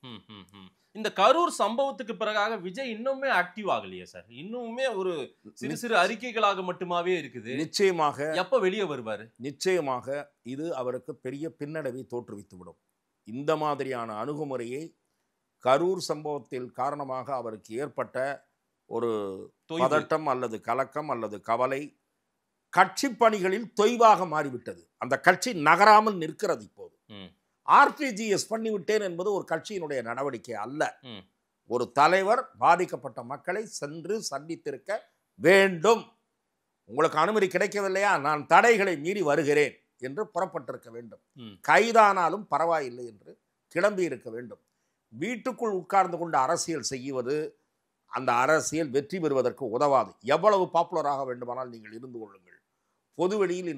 இந்த கரூர் சம்பவத்துக்கு பிறகாக விஜய் இன்னுமே ஆக்டிவ் ஆகலையே சார்? இன்னுமே ஒரு சிறு சிறு அறிக்கைகளாக மட்டுமாவே இருக்குது. நிச்சயமாக எப்ப வெளியே வருவாரு? நிச்சயமாக இது அவருக்கு பெரிய பின்னடைவை தோற்றுவித்து விடும். இந்த மாதிரியான அணுகுமுறையை கரூர் சம்பவத்தில் காரணமாக அவருக்கு ஏற்பட்ட ஒரு பதட்டம் அல்லது கலக்கம் அல்லது கவலை கட்சி பணிகளில் தொய்வாக மாறிவிட்டது. அந்த கட்சி நகராமல் நிற்கிறது. இப்போது ஆர்டிஜிஎஸ் பண்ணிவிட்டேன் என்பது ஒரு கட்சியினுடைய நடவடிக்கை அல்ல. ஒரு தலைவர் பாதிக்கப்பட்ட மக்களை சென்று சந்தித்திருக்க வேண்டும். உங்களுக்கு அனுமதி கிடைக்கவில்லையா, நான் தடைகளை மீறி வருகிறேன் என்று புறப்பட்டிருக்க வேண்டும். கைதானாலும் பரவாயில்லை என்று கிளம்பி இருக்க வேண்டும். வீட்டுக்குள் உட்கார்ந்து கொண்டு அரசியல் செய்வது அந்த அரசியல் வெற்றி பெறுவதற்கு உதவாது. எவ்வளவு பாப்புலராக வேண்டுமானால் நீங்கள் இருந்து கொள்ளுங்கள். பொதுவெளியில்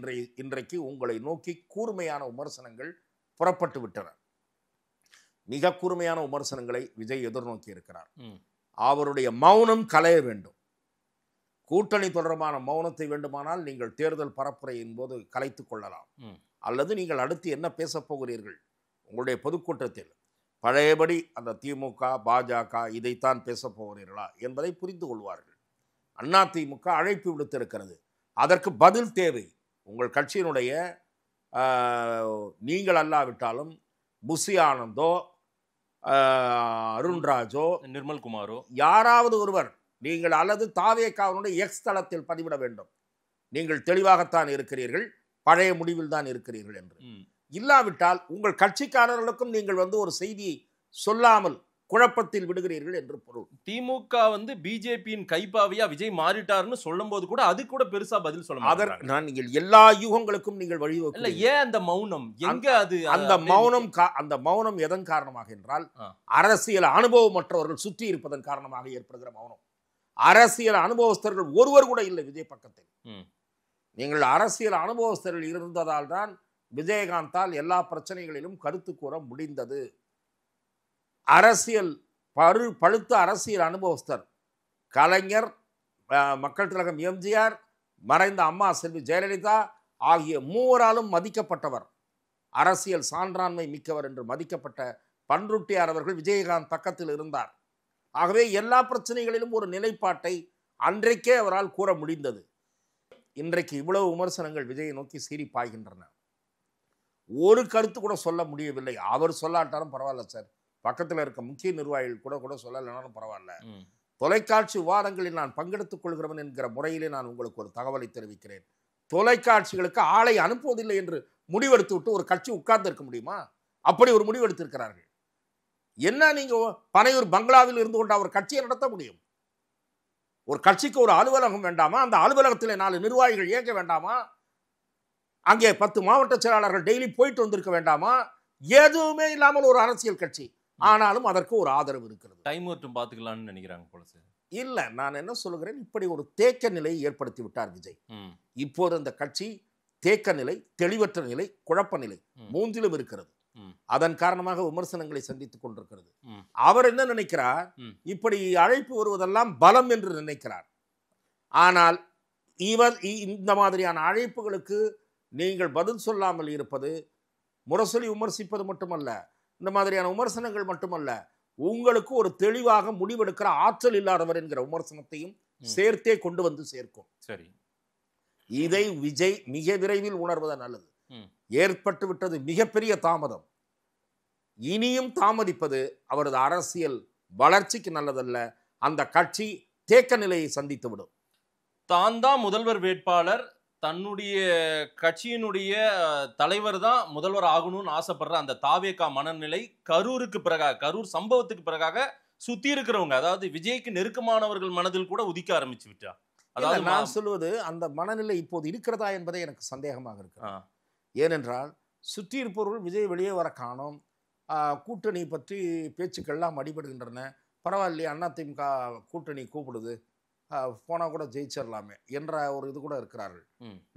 இன்றைக்கு உங்களை நோக்கி கூர்மையான விமர்சனங்கள் புறப்பட்டு விட்டன. மிக கூர்மையான விமர்சனங்களை விஜய் எதிர்நோக்கி இருக்கிறார். அவருடைய மௌனம் களைய வேண்டும். கூட்டணி தொடர்பான மௌனத்தை வேண்டுமானால் நீங்கள் தேர்தல் பரப்புரையின் போது கலைத்துக் கொள்ளலாம். அல்லது நீங்கள் அடுத்து என்ன பேசப் போகிறீர்கள் உங்களுடைய பொதுக்கூட்டத்தில், பழையபடி அந்த திமுக பாஜக இதைத்தான் பேசப் போகிறீர்களா என்பதை புரிந்து கொள்வார்கள். அதிமுக அழைப்பு விடுத்திருக்கிறது. அதற்கு பதில் தேவை. உங்கள் கட்சியினுடைய நீங்கள் அல்லாவிட்டாலும் புசி ஆனந்தோ அருண்ராஜோ நிர்மல்குமாரோ யாராவது ஒருவர் நீங்கள் அல்லது தாவேகாவினுடைய எக்ஸ் தளத்தில் பதிவிட வேண்டும். நீங்கள் தெளிவாகத்தான் இருக்கிறீர்கள், பழைய முடிவில் தான் இருக்கிறீர்கள் என்று. இல்லாவிட்டால் உங்கள் கட்சிக்காரர்களுக்கும் நீங்கள் ஒரு செய்தியை சொல்லாமல் குழப்பத்தில் விடுகிறீர்கள் என்று பொருள். திமுக பிஜேபியின் கைப்பாவையா விஜய் மாறிட்டார்னு சொல்லும் போது கூட அது கூட பெருசா பதில் சொல்ல அதற்கு நான் நீங்கள் எல்லா யூகங்களுக்கும் நீங்கள் வழிவகுக்கல. ஏன் அந்த மௌனம்? எங்க அது? அந்த மௌனம் எதன் காரணமாக என்றால் அரசியல் அனுபவமற்றவர்கள் சுற்றி இருப்பதன் காரணமாக ஏற்படுகிற மௌனம். அரசியல் அனுபவஸ்தர்கள் ஒருவர் கூட இல்லை விஜய் பக்கத்தில். நீங்கள் அரசியல் அனுபவஸ்தர்கள் இருந்ததால் தான் விஜயகாந்தால் எல்லா பிரச்சனைகளிலும் கருத்து கூற முடிந்தது. அரசியல் பழுத்த அரசியல் அனுபவஸ்தர் கலைஞர், மக்கள் திலகம் எம்ஜிஆர், மறைந்த அம்மா செல்வி ஜெயலலிதா ஆகிய மூவராலும் மதிக்கப்பட்டவர், அரசியல் சான்றாண்மை மிக்கவர் என்று மதிக்கப்பட்ட பன்ருட்டியார் அவர்கள் விஜயகாந்த் பக்கத்தில் இருந்தார். ஆகவே எல்லா பிரச்சனைகளிலும் ஒரு நிலைப்பாட்டை அன்றைக்கே அவரால் கூற முடிந்தது. இன்றைக்கு இவ்வளவு விமர்சனங்கள் விஜயை நோக்கி சீறி பாய்கின்றன. ஒரு கருத்து கூட சொல்ல முடியவில்லை. அவர் சொல்லாட்டாலும் பரவாயில்ல சார், பக்கத்தில் இருக்க முக்கிய நிர்வாகிகள் கூட சொல்லலைனாலும் பரவாயில்ல. தொலைக்காட்சி விவாதங்களில் நான் பங்கெடுத்துக் கொள்கிறவன் என்கிற முறையிலே நான் உங்களுக்கு ஒரு தகவலை தெரிவிக்கிறேன். தொலைக்காட்சிகளுக்கு ஆளை அனுப்புவதில்லை என்று முடிவெடுத்து விட்டு ஒரு கட்சி உட்கார்ந்து இருக்க முடியுமா? அப்படி ஒரு முடிவெடுத்திருக்கிறார்கள். என்ன நீங்க பனையூர் பங்களாவில் இருந்து கொண்டு அவர் கட்சியை நடத்த முடியும்? ஒரு கட்சிக்கு ஒரு அலுவலகம் வேண்டாமா? அந்த அலுவலகத்தில் 4 நிர்வாகிகள் இயக்க வேண்டாமா? அங்கே 10 மாவட்ட செயலாளர்கள் டெய்லி போயிட்டு வந்திருக்க வேண்டாமா? எதுவுமே இல்லாமல் ஒரு அரசியல் கட்சி, ஆனாலும் அதற்கு ஒரு ஆதரவு இருக்கிறது. டைம் மட்டும் பார்த்துக்கலாம்னு நினைக்கிறாங்க போல சார். இல்ல, நான் என்ன சொல்லுகிறேன், இப்படி ஒரு தேக்க நிலையை ஏற்படுத்தி விட்டார் விஜய். இப்போது அந்த கட்சி தேக்க நிலை, தெளிவற்ற நிலை, குழப்ப நிலை மூன்றிலும் இருக்கிறது. அதன் காரணமாக விமர்சனங்களை சந்தித்துக் கொண்டிருக்கிறது. அவர் என்ன நினைக்கிறார், இப்படி அழைப்பு வருவதெல்லாம் பலம் என்று நினைக்கிறார். ஆனால் இவர் இந்த மாதிரியான அழைப்புகளுக்கு நீங்கள் பதில் சொல்லாமல் இருப்பது, முரசொலி விமர்சிப்பது மட்டுமல்ல, இந்த மாதிரியான விமர்சனங்கள் மட்டுமல்ல, உங்களுக்கு ஒரு தெளிவாக முடிவெடுக்கிற ஆற்றல் இல்லாதவர் என்கிற விமர்சனத்தையும் சேர்த்தே கொண்டு வந்து சேர்க்கும். சரி, இதை விஜய் மிக விரைவில் உணர்வது நல்லது. ஏற்பட்டு விட்டது மிகப்பெரிய தாமதம். இனியும் தாமதிப்பது அவரது அரசியல் வளர்ச்சிக்கு நல்லதல்ல. அந்த கட்சி தேக்க நிலையை சந்தித்து விடும். தான் தான் முதல்வர் வேட்பாளர், தன்னுடைய கட்சியினுடைய தலைவர் தான் முதல்வர் ஆகணும்னு ஆசைப்படுற அந்த தாவேகா மனநிலை கரூருக்கு பிறகாக, கரூர் சம்பவத்துக்கு பிறகாக சுத்தி இருக்கிறவங்க, அதாவது விஜய்க்கு நெருக்கமானவர்கள் மனதில் கூட உதிக்க ஆரம்பிச்சு விட்டா. அதாவது நான் சொல்வது, அந்த மனநிலை இப்போது இருக்கிறதா என்பதே எனக்கு சந்தேகமாக இருக்கு. ஏனென்றால் சுற்றி இருப்பவர்கள் விஜய் வெளியே வர காணோம், கூட்டணி பற்றி பேச்சுக்கள்லாம் அடிபடுகின்றன. பரவாயில்லையே, அதிமுக கூட்டணி கூப்பிடுது, போனால் கூட ஜெயிச்சிடலாமே என்ற ஒரு இது கூட இருக்கிறார்கள்.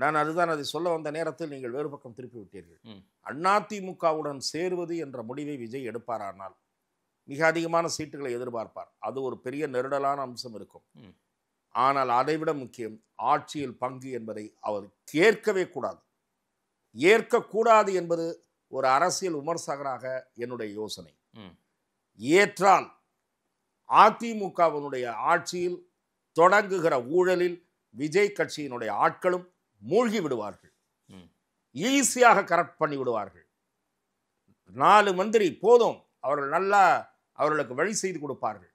நான் அதுதான் அதை சொல்ல வந்த நேரத்தில் நீங்கள் வேறு பக்கம் திருப்பி விட்டீர்கள். அதிமுகவுடன் சேருவது என்ற முடிவை விஜய் எடுப்பாரானால் மிக அதிகமான சீட்டுகளை எதிர்பார்ப்பார். அது ஒரு பெரிய நெருடலான அம்சம் இருக்கும். ஆனால் அதைவிட முக்கியம் ஆட்சியில் பங்கு என்பதை அவர் ஏற்கவே கூடாது. ஏற்கக்கூடாது என்பது ஒரு அரசியல் விமர்சகராக என்னுடைய யோசனை. ஏற்றால் அதிமுகவினுடைய ஆட்சியில் தொடங்குகிற ஊழலில் விஜய் கட்சியினுடைய ஆட்களும் மூழ்கி விடுவார்கள். ஈஸியாக கரெக்ட் பண்ணி விடுவார்கள். 4 மந்திரி போதும், அவர்கள் நல்லா அவர்களுக்கு வழி செய்து கொடுப்பார்கள்.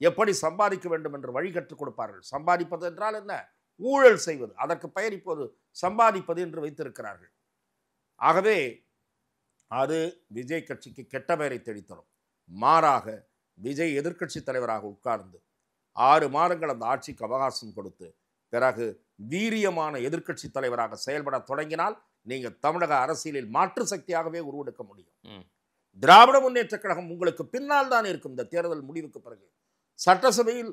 எப்படி சம்பாதிக்க வேண்டும் என்று வழி கற்றுக் கொடுப்பார்கள். சம்பாதிப்பது என்றால் என்ன? ஊழல் செய்வது. அதற்கு பெயர் இப்போது சம்பாதிப்பது என்று வைத்திருக்கிறார்கள். ஆகவே அது விஜய் கட்சிக்கு கெட்ட பெயரை தெளித்தரும். மாறாக விஜய் எதிர்க்கட்சி தலைவராக உட்கார்ந்து 6 மாதங்கள் அந்த ஆட்சிக்கு அவகாசம் கொடுத்து பிறகு வீரியமான எதிர்க்கட்சி தலைவராக செயல்பட தொடங்கினால் நீங்கள் தமிழக அரசியலில் மாற்று சக்தியாகவே உருவெடுக்க முடியும். திராவிட முன்னேற்ற கழகம் உங்களுக்கு பின்னால் தான் இருக்கும். இந்த தேர்தல் முடிவுக்கு பிறகு சட்டசபையில்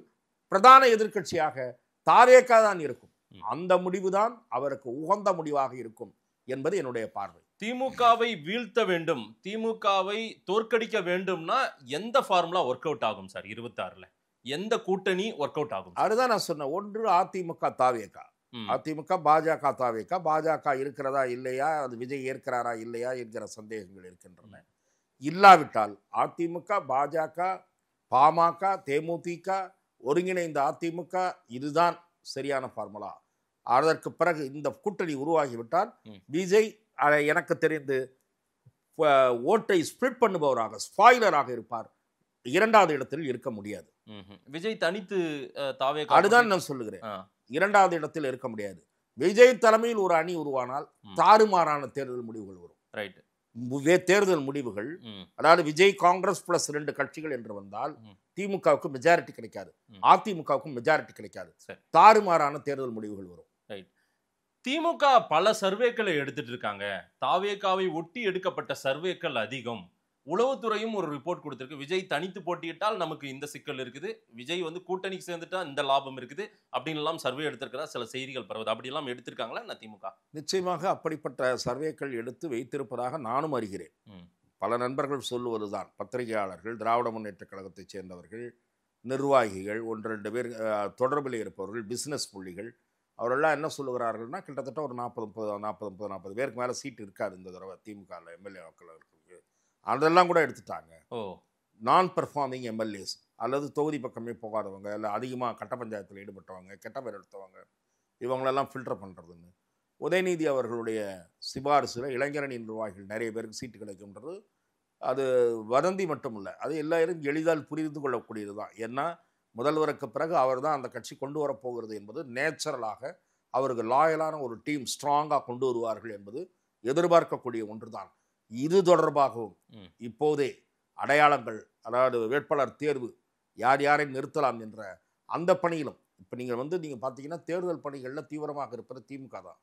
பிரதான எதிர்க்கட்சியாக தாவேக தான் இருக்கும். அந்த முடிவுதான் அவருக்கு உகந்த முடிவாக இருக்கும் என்பது என்னுடைய பார்வை. திமுகவை வீழ்த்த வேண்டும், திமுகவை தோற்கடிக்க வேண்டும்னா எந்த ஃபார்முலா ஒர்க் அவுட் ஆகும் சார்? 26ல எந்த கூட்டணி ஒர்க் அவுட் ஆகும்? அதுதான் நான் சொன்னேன். ஒன்று அதிமுக தாவேக, அதிமுக பாஜக தாவேக. பாஜக இருக்கிறதா இல்லையா, அது விஜய் ஏற்கிறாரா இல்லையா என்கிற சந்தேகங்கள் இருக்கின்றன. இல்லாவிட்டால் அதிமுக, பாஜக, பாமக, தேமுதிக, ஒருங்கிணைந்த அதிமுக, இதுதான் சரியான ஃபார்முலா. அதற்கு பிறகு இந்த கூட்டணி உருவாகிவிட்டால் விஜய் எனக்கு தெரிந்து ஓட்டை ஸ்பிளிட் பண்ணுபவராக, ஸ்பாயிலராக இருப்பார். 2வது இடத்தில் இருக்க முடியாது. விஜய் தனித்து தாவேக, அதுதான் நான் சொல்லுகிறேன். 2வது இடத்தில் இருக்க முடியாது. விஜய் தலைமையில் ஒரு அணி உருவானால் தாறுமாறான தேர்தல் முடிவுகள் வரும். ரைட். தேர்தல் முடிவுகள், அதாவது விஜய் காங்கிரஸ் பிளஸ் 2 கட்சிகள் என்று வந்தால் திமுகவுக்கு மெஜாரிட்டி கிடைக்காது, அதிமுகவுக்கும் மெஜாரிட்டி கிடைக்காது. தாறுமாறான தேர்தல் முடிவுகள் வரும். திமுக பல சர்வேக்களை எடுத்துட்டு இருக்காங்க. தாவேகாவை ஒட்டி எடுக்கப்பட்ட சர்வேக்கள் அதிகம். உளவுத்துறையும் ஒரு ரிப்போர்ட் கொடுத்திருக்கு. விஜய் தனித்து போட்டியிட்டால் நமக்கு இந்த சிக்கல் இருக்குது, விஜய் கூட்டணிக்கு சேர்ந்துட்டா இந்த லாபம் இருக்குது அப்படின்லாம் சர்வே எடுத்திருக்கிறதா சில செய்திகள் பரவுது. அப்படியெல்லாம் எடுத்திருக்காங்களா என்ன திமுக? நிச்சயமாக அப்படிப்பட்ட சர்வேக்கள் எடுத்து வைத்திருப்பதாக நானும் அறிகிறேன். பல நண்பர்கள் சொல்லுவதுதான். பத்திரிகையாளர்கள், திராவிட முன்னேற்ற கழகத்தைச் சேர்ந்தவர்கள், நிர்வாகிகள், 1-2 பேர் தொடர்பில் இருப்பவர்கள், பிசினஸ் புள்ளிகள், அவரெல்லாம் என்ன சொல்லுகிறார்கள்னா கிட்டத்தட்ட ஒரு 40 பேருக்கு மேலே சீட்டு இருக்காது இந்த தடவை திமுக எம்எல்ஏ வாக்காளர்களுக்கு. அதெல்லாம் கூட எடுத்துட்டாங்க. நான் பெர்ஃபார்மிங் எம்எல்ஏஸ் அல்லது தொகுதி பக்கமே போகாதவங்க, இல்லை அதிகமாக கட்ட பஞ்சாயத்தில் ஈடுபட்டவங்க, கெட்ட பேர் எடுத்தவங்க, இவங்களெல்லாம் ஃபில்டர் பண்ணுறதுன்னு. உதயநிதி அவர்களுடைய சிபாரிசில் இளைஞரணி நிர்வாகிகள் நிறைய பேருக்கு சீட்டு கிடைக்கும்ன்றது அது வதந்தி மட்டும் இல்லை, அது எல்லாரும் எளிதால் புரிந்து கொள்ளக்கூடியது தான். ஏன்னா முதல்வருக்கு பிறகு அவர் தான் அந்த கட்சி கொண்டு வரப்போகிறது என்பது நேச்சுரலாக அவருக்கு லாயலான ஒரு டீம் ஸ்ட்ராங்காக கொண்டு வருவார்கள் என்பது எதிர்பார்க்கக்கூடிய ஒன்று தான். இது தொடர்பாகவும் இப்போதே அடையாளங்கள், அதாவது வேட்பாளர் தேர்வு, யார் யாரை நிறுத்தலாம் என்ற அந்த பணியிலும் இப்போ நீங்கள் பார்த்தீங்கன்னா தேர்தல் பணிகளில் தீவிரமாக இருப்பது திமுக தான்.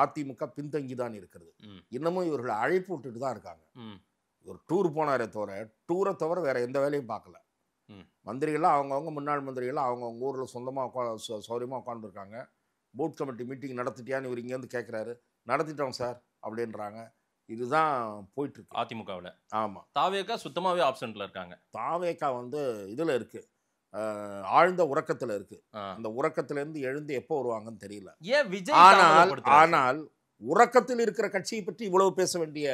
அதிமுக பின்தங்கி தான் இருக்கிறது. இன்னமும் இவர்கள் அழைப்பு விட்டுட்டு தான் இருக்காங்க. ஒரு டூர் போனாரே தவிர, டூரை தவிர வேற எந்த வேலையும் பார்க்கல. மந்திரிகள்லாம் அவங்கவுங்க, முன்னாள் மந்திரிகள்லாம் அவங்கவுங்க ஊரில் சொந்தமாக சௌரியமாக உட்காந்துருக்காங்க. பூத் கமிட்டி மீட்டிங் நடத்திட்டியான்னு இவர் இங்கேருந்து கேட்குறாரு. நடத்திட்டோம் சார் அப்படின்றாங்க. இதுதான் போயிட்டுருக்கு அதிமுகவில். ஆமாம். தாவேகா சுத்தமாகவே ஆப்சண்ட்டில் இருக்காங்க. தாவேகா இதில் இருக்குது, ஆழ்ந்த உறக்கத்தில் இருக்குது. அந்த உறக்கத்திலேருந்து எழுந்து எப்போ வருவாங்கன்னு தெரியல. ஏன் விஜய்? ஆனால் உறக்கத்தில் இருக்கிற கட்சியை பற்றி இவ்வளவு பேச வேண்டிய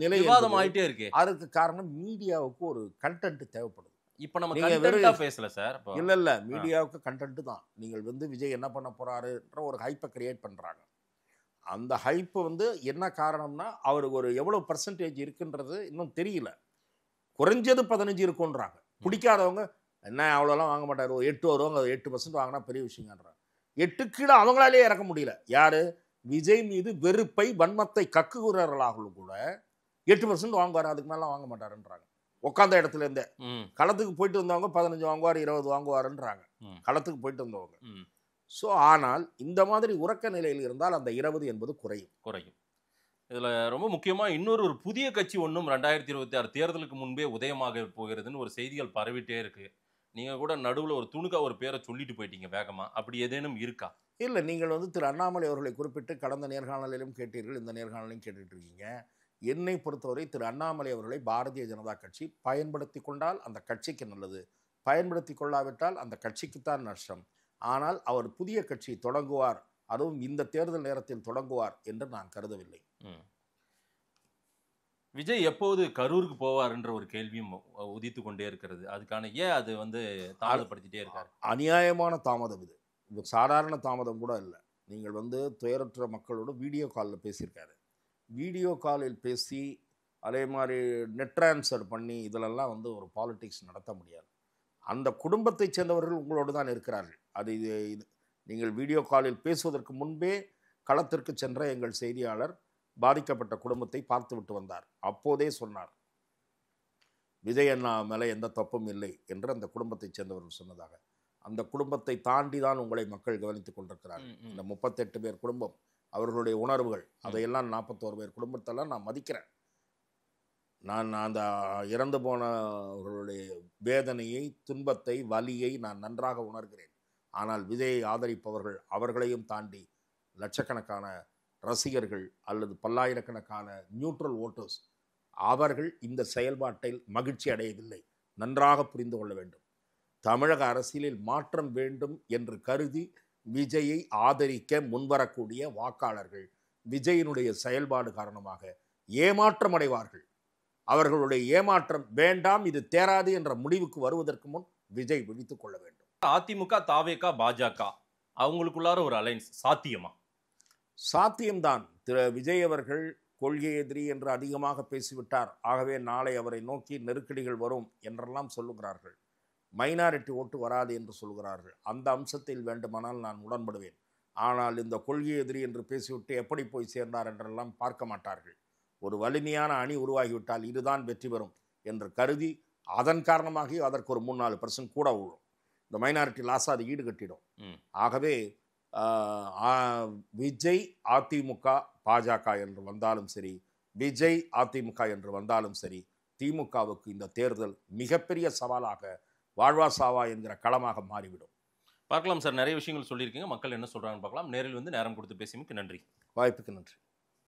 நிலை ஆயிட்டே இருக்கு. அதுக்கு காரணம் மீடியாவுக்கு ஒரு கண்டென்ட் தேவைப்படுது. இப்ப நம்ம கண்டென்ட்டா பேசல சார். இல்ல மீடியாவுக்கு கண்டென்ட் தான். நீங்கள் விஜய் என்ன பண்ண போறாருன்ற ஒரு ஹைப்பை கிரியேட் பண்றாங்க. அந்த ஹைப்பு என்ன காரணம்னா அவருக்கு ஒரு எவ்வளவு பர்சன்டேஜ் இருக்குன்றது இன்னும் தெரியல. குறைஞ்சது 15 இருக்குன்றாங்க. பிடிக்காதவங்க என்ன அவ்வளோலாம் வாங்க மாட்டார், 8 வருவாங்க, 8% வாங்கினா பெரிய விஷயங்கன்றாங்க. 8 கீழே அவங்களாலே இறக்க முடியல. யாரு? விஜய் மீது வெறுப்பை, வன்மத்தை கக்குகிறவர்களாகவும் கூட 8% வாங்குவார், அதுக்கு மேலே வாங்க மாட்டாருன்றாங்க. உட்காந்த இடத்துல இருந்தே களத்துக்கு போயிட்டு வந்தவங்க 15 வாங்குவார், 20 வாங்குவாருன்றாங்க களத்துக்கு போயிட்டு வந்தவங்க. ஸோ ஆனால் இந்த மாதிரி உறக்க நிலையில் இருந்தால் அந்த 20 என்பது குறையும். இதுல ரொம்ப முக்கியமா இன்னொரு புதிய கட்சி ஒன்றும் 2026 தேர்தலுக்கு முன்பே உதயமாக போகிறதுன்னு ஒரு செய்திகள் பரவிட்டே இருக்கு. நீங்க கூட நடுவுல ஒரு துணுக்கா ஒரு பேரை சொல்லிட்டு போயிட்டீங்க வேகமா. அப்படி ஏதேனும் இருக்கா? இல்லை, நீங்கள் வந்து திரு அண்ணாமலை அவர்களை குறிப்பிட்டு கடந்த நேர்காணலிலும் கேட்டீர்கள், இந்த நேர்காணலையும் கேட்டுட்டு இருக்கீங்க. என்னை பொறுத்தவரை திரு அண்ணாமலை அவர்களை பாரதிய ஜனதா கட்சி பயன்படுத்தி கொண்டால் அந்த கட்சிக்கு நல்லது, பயன்படுத்தி கொள்ளாவிட்டால் அந்த கட்சிக்குத்தான் நஷ்டம். ஆனால் அவர் புதிய கட்சி தொடங்குவார், அதுவும் இந்த தேர்தல் நேரத்தில் தொடங்குவார் என்று நான் கருதவில்லை. விஜய் எப்போது கரூருக்கு போவார்ன்ற ஒரு கேள்வியும் உதித்து கொண்டே இருக்கிறது. அதுக்கான ஏன் அது வந்து தாமதப்படுத்திட்டே இருக்காரு? அநியாயமான தாமதம் இது. இது சாதாரண தாமதம் கூட இல்லை. நீங்கள் வந்து துயரற்ற மக்களோடு வீடியோ காலில் பேசியிருக்காரு. வீடியோ காலில் பேசி அதே மாதிரி நெட் ட்ரான்ஸ்ஃபர் பண்ணி இதிலெல்லாம் வந்து ஒரு பாலிடிக்ஸ் நடத்த முடியாது. அந்த குடும்பத்தைச் சேர்ந்தவர்கள் உங்களோடு தான் இருக்கிறார்கள். அது இது நீங்கள் வீடியோ காலில் பேசுவதற்கு முன்பே களத்திற்கு சென்ற எங்கள் செய்தியாளர் பாதிக்கப்பட்ட குடும்பத்தை பார்த்து விட்டு வந்தார். அப்போதே சொன்னார், விஜய் அண்ணா மேலே எந்த தப்பும் இல்லை என்று அந்த குடும்பத்தைச் சேர்ந்தவர்கள் சொன்னதாக. அந்த குடும்பத்தை தாண்டி தான் உங்களை மக்கள் கவனித்துக் கொண்டிருக்கிறார்கள். இந்த 38 பேர் குடும்பம், அவர்களுடைய உணர்வுகள், அதையெல்லாம் 41 பேர் குடும்பத்தெல்லாம் நான் மதிக்கிறேன். நான் அந்த இறந்து போனவர்களுடைய வேதனையை, துன்பத்தை, வலியை நான் நன்றாக உணர்கிறேன். ஆனால் விஜயை ஆதரிப்பவர்கள், அவர்களையும் தாண்டி லட்சக்கணக்கான ரசிகர்கள் அல்லது பல்லாயிரக்கணக்கான நியூட்ரல் ஓட்டர்ஸ், அவர்கள் இந்த செயல்பாட்டில் மகிழ்ச்சி அடையவில்லை. நன்றாக புரிந்து கொள்ள வேண்டும். தமிழக அரசியலில் மாற்றம் வேண்டும் என்று கருதி விஜயை ஆதரிக்க முன்வரக்கூடிய வாக்காளர்கள் விஜயினுடைய செயல்பாடு காரணமாக ஏமாற்றம் அடைவார்கள். அவர்களுடைய ஏமாற்றம் வேண்டாம், இது தேராது என்ற முடிவுக்கு வருவதற்கு முன் விஜய் விழித்துக் கொள்ள வேண்டும். அதிமுக, தாவேகா, பாஜக அவங்களுக்குள்ளார ஒரு அலைன்ஸ் சாத்தியமா? சாத்தியம்தான். திரு விஜய் அவர்கள் கொள்கை எதிரி என்று அதிகமாக பேசிவிட்டார், ஆகவே நாளை அவரை நோக்கி நெருக்கடிகள் வரும் என்றெல்லாம் சொல்லுகிறார்கள். மைனாரிட்டி ஓட்டு வராது என்று சொல்கிறார்கள். அந்த அம்சத்தில் வேண்டுமானால் நான் உடன்படுவேன். ஆனால் இந்த கொள்கை எதிரி என்று பேசிவிட்டு எப்படி போய் சேர்ந்தார் என்றெல்லாம் பார்க்க மாட்டார்கள். ஒரு வலிமையான அணி உருவாகிவிட்டால் இதுதான் வெற்றி பெறும் என்று கருதி அதன் காரணமாக அதற்கு ஒரு 3-4% கூட விழும். இந்த மைனாரிட்டி லாஸாக அது ஈடு கட்டிடும். ஆகவே விஜய் அதிமுக பாஜக என்று வந்தாலும் சரி, விஜய் அதிமுக என்று வந்தாலும் சரி, திமுகவுக்கு இந்த தேர்தல் மிகப்பெரிய சவாலாக, வாழ்வா சாவா என்கிற களமாக மாறிவிடும். பார்க்கலாம் சார், நிறைய விஷயங்கள் சொல்லியிருக்கீங்க. மக்கள் என்ன சொல்றாங்கன்னு பார்க்கலாம். நேரில் வந்து நேரம் கொடுத்து பேசியமைக்கு நன்றி. வாய்ப்புக்கு நன்றி.